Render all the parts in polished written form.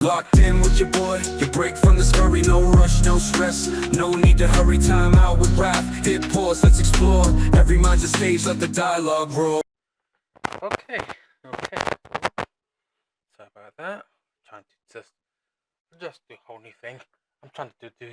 Locked in with your boy, you break from the scurry, no rush, no stress, no need to hurry, time out with Raph. Hit pause, let's explore, every mind's a stage, let the dialogue roll. Okay. Sorry about that. Trying to just do a whole new thing. I'm trying to do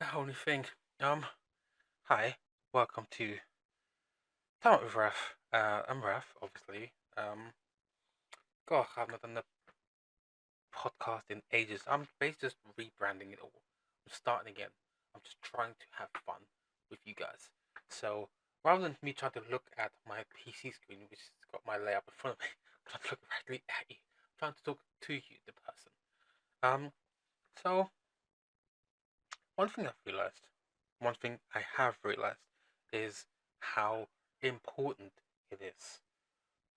a whole new thing. Hi, welcome to Time Out with Raph. I'm Raph, obviously. God, I haven't done a podcast in ages. I'm basically just rebranding it all. I'm starting again. I'm just trying to have fun with you guys. So rather than me trying to look at my PC screen, which has got my layout in front of me, I'm trying to look directly at you. I'm trying to talk to you, the person. So one thing I have realized is how important it is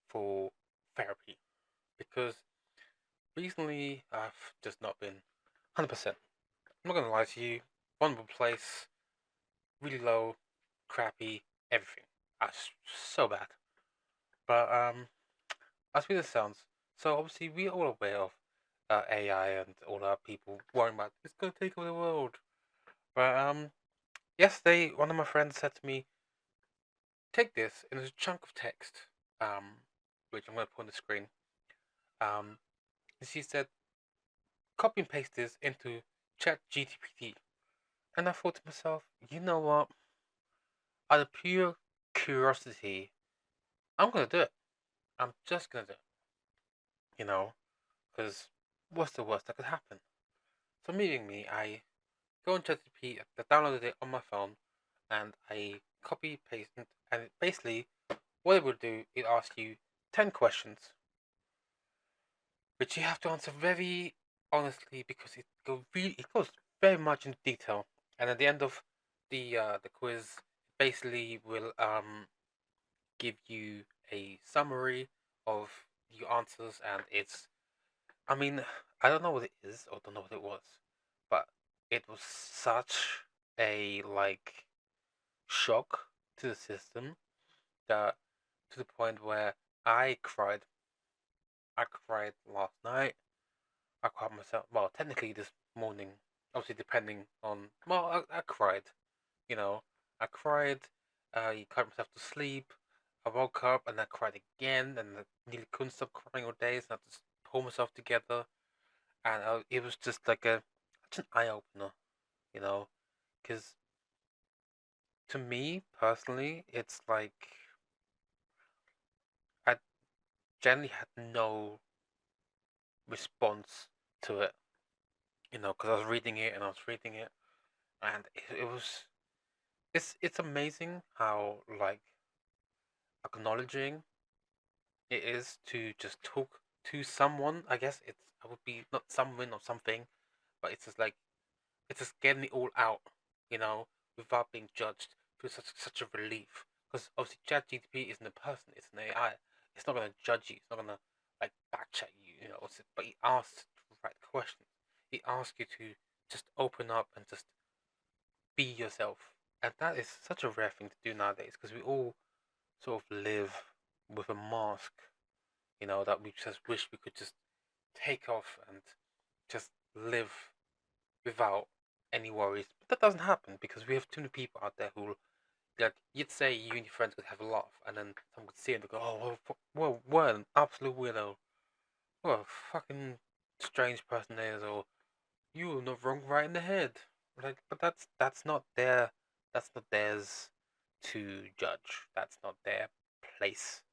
for therapy. Because recently I've just not been 100%. I'm not gonna lie to you, vulnerable place, really low, crappy, everything. That's so bad. But as weird as it sounds, so obviously we're all aware of AI and all our people worrying about it's gonna take over the world. But yesterday one of my friends said to me, take this and there's a chunk of text, which I'm gonna put on the screen. And she said, copy and paste this into Chat GPT. And I thought to myself, you know what? Out of pure curiosity, I'm gonna do it. I'm just gonna do it. You know, because what's the worst that could happen? So meeting me, I go on ChatGPT, I downloaded it on my phone, and I copy paste it, and it basically what it will do, it asks you 10 questions, which you have to answer very honestly because it goes very much into detail, and at the end of the quiz, it basically will give you a summary of your answers, and I mean, I don't know what it is or don't know what it was, but it was such a shock to the system that to the point where I cried. I cried last night. I cried myself. Well, technically this morning, obviously depending on. Well, I cried. You know, I cried. I cried myself to sleep. I woke up and I cried again, and I nearly couldn't stop crying all day. So I had to pull myself together, and it was just like such an eye opener. You know, because to me personally, it's like I generally had no response to it. You know, because I was reading it and I was reading it, and it was it's amazing how acknowledging it is to just talk to someone. I guess I would be not someone or something, but it's just it's just getting it all out, you know, without being judged. Feels such a relief because obviously ChatGPT isn't a person; it's an AI. It's not gonna judge you. It's not gonna back check you, you know. But it asks the right questions. It asks you to just open up and just be yourself, and that is such a rare thing to do nowadays because we all sort of live with a mask, you know, that we just wish we could just take off and just live without any worries. But that doesn't happen because we have too many people out there who, like, you'd say you and your friends could have a laugh, and then someone could see it and go, "Oh, well, what an absolute weirdo! What a fucking strange person it is," or "You were not wrong right in the head." Like, but that's not that's not theirs to judge. That's not their place,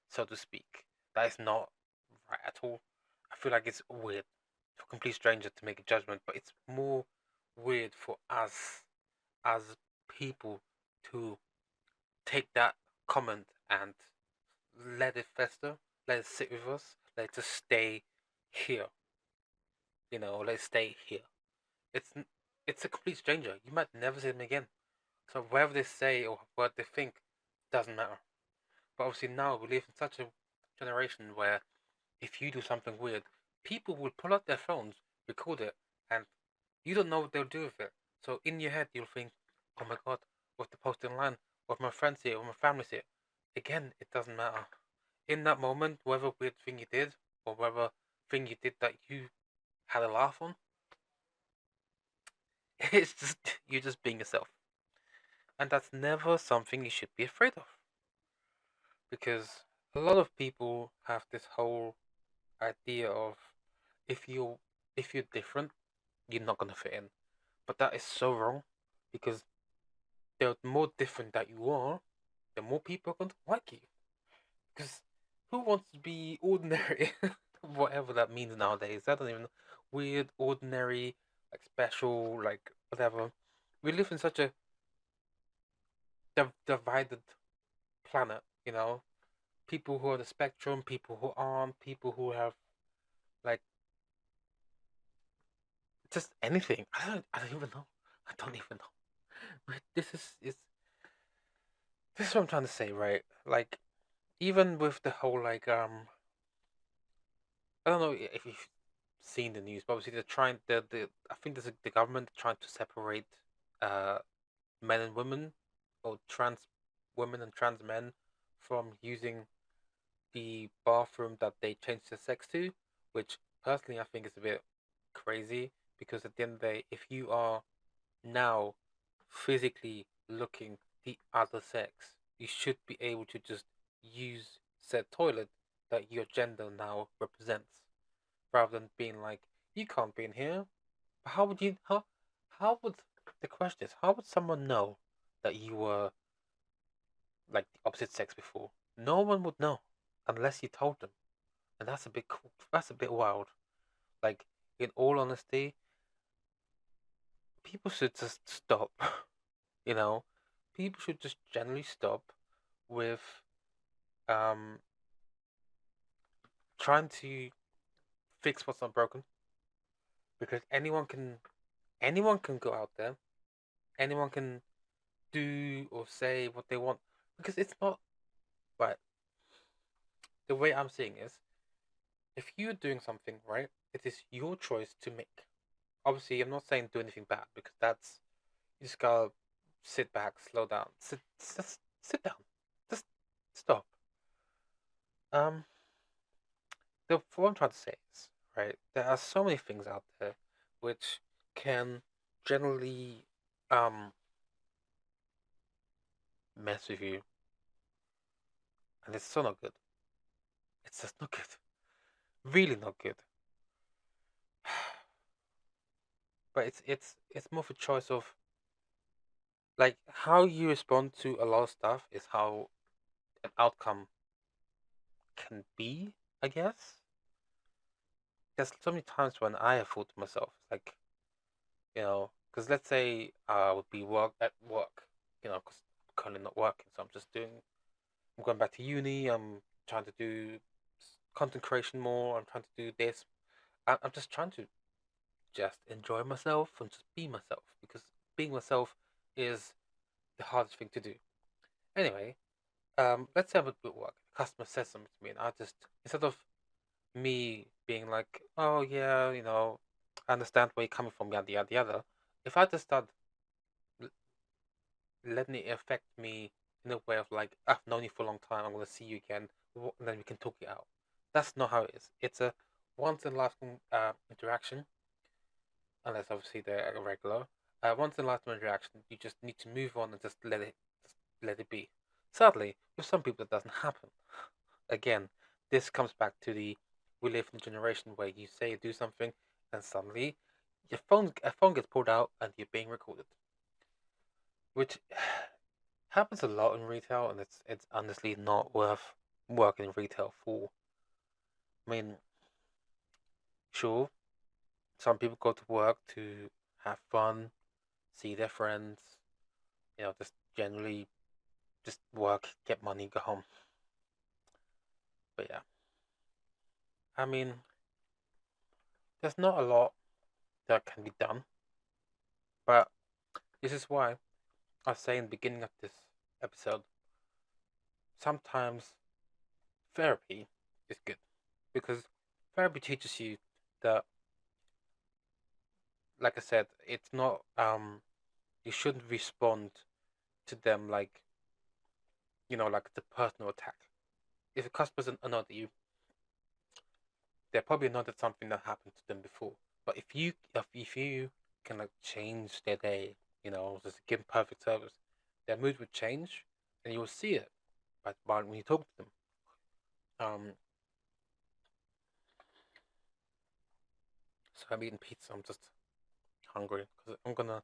so to speak. That is not right at all. I feel like it's weird for a complete stranger to make a judgment, but it's more weird for us as people to take that comment and let it fester, let it sit with us, let it just stay here. You know, let it stay here. It's it's a complete stranger. You might never see them again. So whatever they say or what they think doesn't matter. But obviously now we live in such a generation where if you do something weird, people will pull out their phones, record it, and you don't know what they'll do with it. So in your head you'll think, oh my god, what the post online, what my friends see it, what my family see it. Again, it doesn't matter. In that moment, whatever weird thing you did, or whatever thing you did that you had a laugh on. It's just you're just being yourself, and that's never something you should be afraid of, because a lot of people have this whole idea of if you if you're different, you're not gonna fit in. But that is so wrong, because the more different that you are, the more people are going to like you. Because who wants to be ordinary? Whatever that means nowadays. I don't even know. Weird, ordinary, like special, like whatever. We live in such a divided planet, you know? People who are the spectrum, people who aren't, people who have, like, just anything. I don't even know. I don't even know. But this is what I'm trying to say, right? Like, even with the whole, like, I don't know if you've seen the news, but obviously they're trying. The I think there's the government trying to separate uh men and women, or trans women and trans men, from using the bathroom that they changed their sex to, which personally I think is a bit crazy, because at the end of the day, if you are now physically looking the other sex, you should be able to just use said toilet that your gender now represents, rather than being like, you can't be in here. How would you how would the question is, how would someone know that you were like the opposite sex before? No one would know unless you told them. And that's a bit cool. That's a bit wild. Like, in all honesty, people should just stop. You know, people should just generally stop with um trying to fix what's not broken, because anyone can go out there, anyone can do or say what they want, because it's not right. The way I'm seeing is, if you're doing something right, it is your choice to make. Obviously, I'm not saying do anything bad, because that's, you just gotta sit back, slow down, just sit down, just stop. Um, what I'm trying to say is, right, there are so many things out there which can generally um mess with you, and it's so not good. It's just not good. Really not good. But it's more of a choice of, like, how you respond to a lot of stuff is how an outcome can be, I guess. There's so many times when I have thought to myself, like, because let's say I would be at work, because I'm currently not working, so I'm going back to uni. I'm trying to do content creation more. I'm trying to do this. I'm just trying to just enjoy myself and just be myself, because being myself is the hardest thing to do. Anyway, let's say I'm at work. A customer says something to me, and I just, instead of me being like, oh yeah, I understand where you're coming from, yada yada yada. If I just start letting it affect me in a way of like, I've known you for a long time, I'm gonna see you again, and then we can talk it out. That's not how it is. It's a once in a lifetime interaction, unless obviously they're a regular. Once in a lifetime interaction, you just need to move on and just let it be. Sadly, with some people, that doesn't happen. Again, this comes back to the, we live in a generation where you say you do something, and suddenly a phone gets pulled out and you're being recorded, which happens a lot in retail, and it's honestly not worth working in retail for. I mean, sure, some people go to work to have fun, see their friends, just generally just work, get money, go home. But yeah, I mean, there's not a lot that can be done, but this is why I say in the beginning of this episode, sometimes therapy is good, because therapy teaches you that, like I said, it's not you shouldn't respond to them like, like the personal attack. If a customer's annoyed at you, they're probably annoyed at something that happened to them before. But if you can like change their day, just give them perfect service, their mood would change, and you will see it. But when you talk to them, um, so I'm eating pizza. I'm just hungry because I'm gonna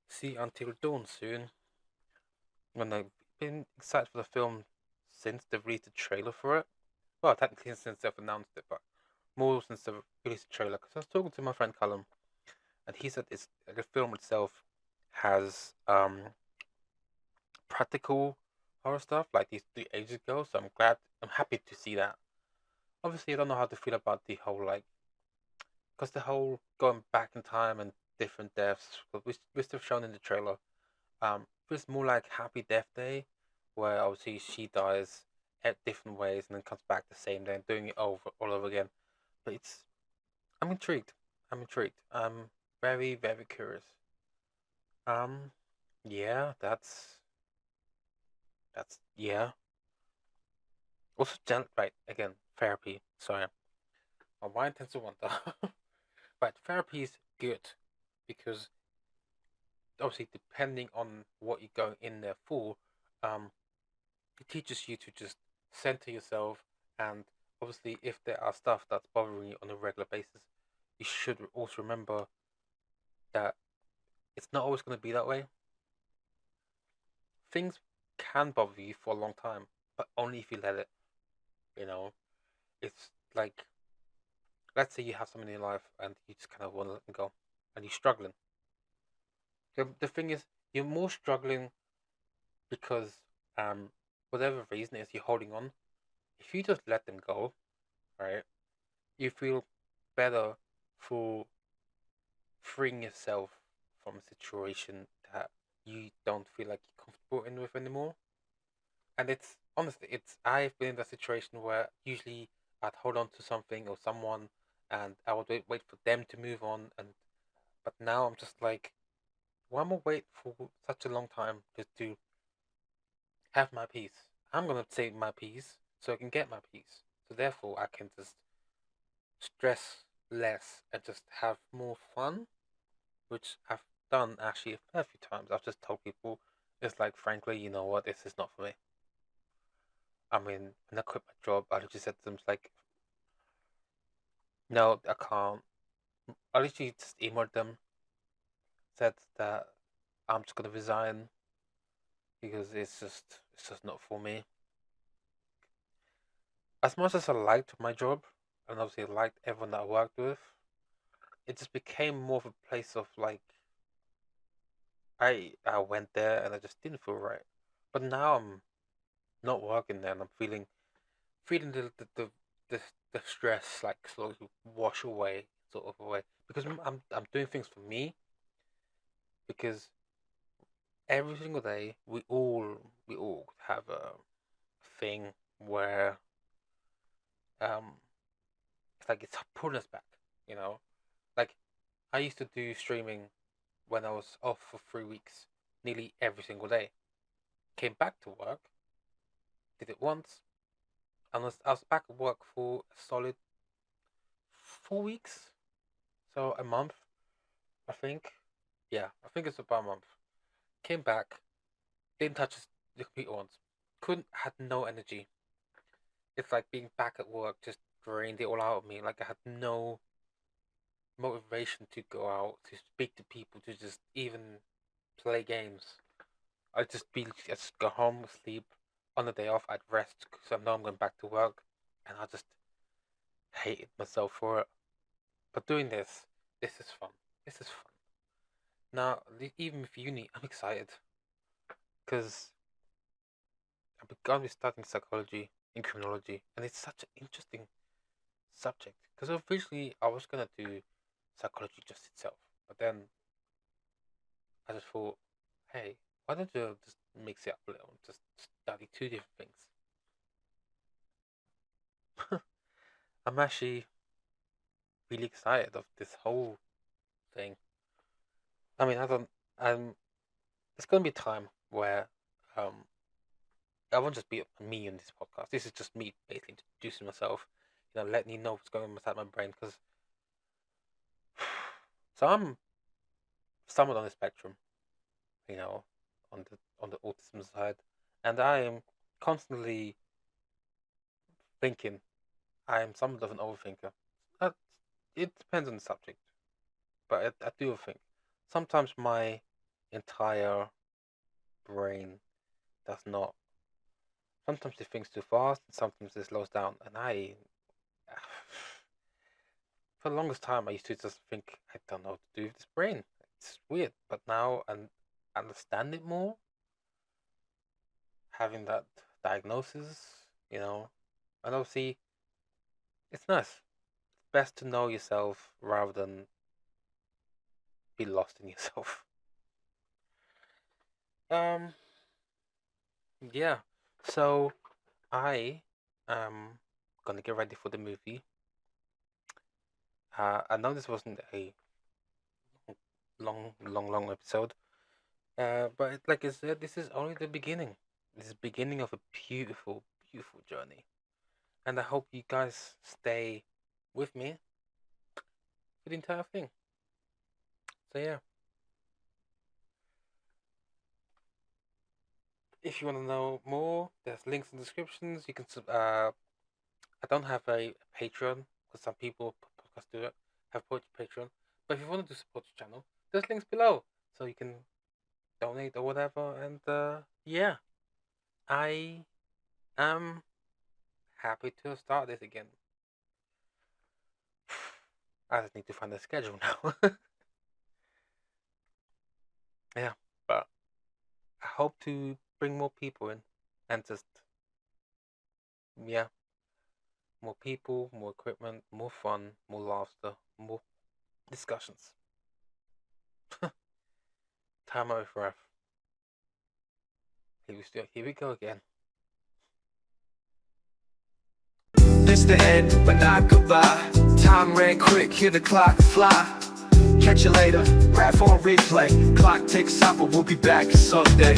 see Until Dawn soon. I've been excited for the film since they've released the trailer for it. Well, technically since they've announced it, but more since they've released the trailer. Because I was talking to my friend Callum, and he said the film itself has practical horror stuff like these 3 ages ago. So I'm happy to see that. Obviously, I don't know how to feel about the whole because the whole going back in time and different deaths, which they've shown in the trailer. Feels more like Happy Death Day, where obviously she dies at different ways and then comes back the same day and doing it all over again. But I'm intrigued. I'm intrigued. I'm very, very curious. Um, yeah, yeah. Also, right again, therapy. Sorry, my mind tends to wander. But therapy is good because obviously depending on what you're going in there for, um, it teaches you to just center yourself, and obviously if there are stuff that's bothering you on a regular basis, you should also remember that it's not always going to be that way. Things can bother you for a long time, but only if you let it. You know, it's like, let's say you have someone in your life and you just kind of want to let them go, and you're struggling. The thing is, you're more struggling because whatever reason is you're holding on. If you just let them go, right, you feel better for freeing yourself from a situation that you don't feel like you're comfortable in with anymore. And it's honestly, it's I've been in that situation where usually I'd hold on to something or someone, and I would wait for them to move on. And but now I'm just like, why am I wait for such a long time just to have my peace? I'm gonna take my peace so I can get my peace. So therefore, I can just stress less and just have more fun, which I've done actually a fair few times. I've just told people, it's like, frankly, you know what, this is not for me. I mean, when I quit my job, I just said to them, like, no, I can't. I literally just emailed them, said that I'm just gonna resign because it's just not for me. As much as I liked my job and obviously liked everyone that I worked with, it just became more of a place of like I went there and I just didn't feel right. But now I'm not working there and I'm feeling the the stress like slowly wash away sort of away because I'm doing things for me because every single day we all have a thing where um it's like it's pulling us back, you know. Like I used to do streaming when I was off for 3 weeks, nearly every single day. Came back to work, did it once, and I was back at work for a solid 4 weeks, so a month, I think. Yeah, I think it's about a month. Came back, didn't touch the computer once. Couldn't, had no energy. It's like being back at work just drained it all out of me. Like I had no motivation to go out, to speak to people, to just even play games. I'd just go home, sleep. On the day off, I'd rest because I know I'm going back to work, and I just hated myself for it. But doing this is fun. This is fun. Now, even with uni, I'm excited because I'm going to be studying psychology in criminology, and it's such an interesting subject. Because originally I was gonna do psychology just itself, but then I just thought, hey, why don't you just mix it up a little and just study two different things? I'm actually really excited of this whole thing. I mean, I don't. I'm. There's gonna be a time where um I won't just be me in this podcast. This is just me basically introducing myself, letting you know what's going on inside my brain because So I'm somewhat on the spectrum, you know, on the autism side, and I am constantly thinking. I am somewhat of an overthinker. Uh, It depends on the subject, but I do think sometimes my entire brain does not. Sometimes it thinks too fast, and sometimes it slows down, and for the longest time, I used to just think I don't know what to do with this brain. It's weird, but now I understand it more. Having that diagnosis, and obviously it's nice. It's best to know yourself rather than be lost in yourself. Um, yeah. So I am gonna get ready for the movie. I know this wasn't a long episode. But like I said, this is only the beginning. This is the beginning of a beautiful, beautiful journey. And I hope you guys stay with me for the entire thing. So yeah. If you want to know more, there's links in the descriptions. You can I don't have a Patreon because some people podcast do it. Have Patreon. But if you want to support the channel, there's links below. So you can donate or whatever. And yeah. I am happy to start this again. I just need to find a schedule now. Yeah, but I hope to bring more people in and just, yeah, more people, more equipment, more fun, more laughter, more discussions. Time out with Raph. Here we go again. This the end, but not goodbye. Time ran quick, hear the clock fly. Catch you later, Raph on replay. Clock ticks out, but we'll be back someday.